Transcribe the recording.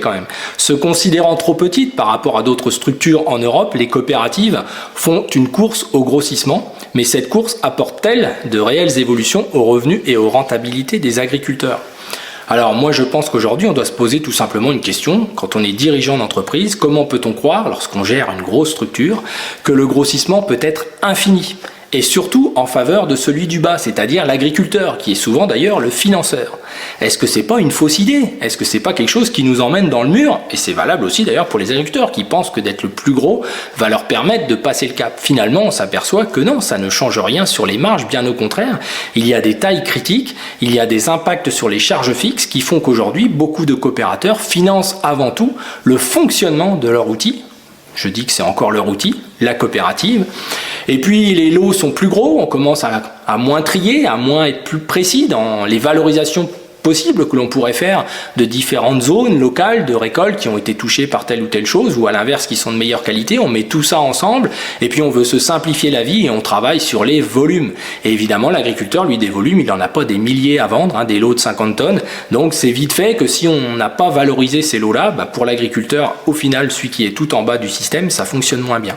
quand même. Se considérant trop petites par rapport à d'autres structures en Europe, les coopératives font une course au grossissement, mais cette course apporte-t-elle de réelles évolutions aux revenus et aux rentabilités des agriculteurs ? Alors moi je pense qu'aujourd'hui on doit se poser tout simplement une question, quand on est dirigeant d'entreprise, comment peut-on croire, lorsqu'on gère une grosse structure, que le grossissement peut être infini ? Et surtout en faveur de celui du bas, c'est-à-dire l'agriculteur, qui est souvent d'ailleurs le financeur. Est-ce que c'est pas une fausse idée? Est-ce que c'est pas quelque chose qui nous emmène dans le mur? Et c'est valable aussi d'ailleurs pour les agriculteurs qui pensent que d'être le plus gros va leur permettre de passer le cap. Finalement, on s'aperçoit que non, ça ne change rien sur les marges, bien au contraire. Il y a des tailles critiques, il y a des impacts sur les charges fixes qui font qu'aujourd'hui, beaucoup de coopérateurs financent avant tout le fonctionnement de leur outil. Je dis que c'est encore leur outil, la coopérative. Et puis les lots sont plus gros, on commence à moins trier, à moins être plus précis dans les valorisations possibles que l'on pourrait faire de différentes zones locales de récoltes qui ont été touchées par telle ou telle chose, ou à l'inverse qui sont de meilleure qualité. On met tout ça ensemble et puis on veut se simplifier la vie et on travaille sur les volumes. Et évidemment l'agriculteur, lui, des volumes, il n'en a pas des milliers à vendre, des lots de 50 tonnes. Donc c'est vite fait que si on n'a pas valorisé ces lots-là, pour l'agriculteur, au final, celui qui est tout en bas du système, ça fonctionne moins bien.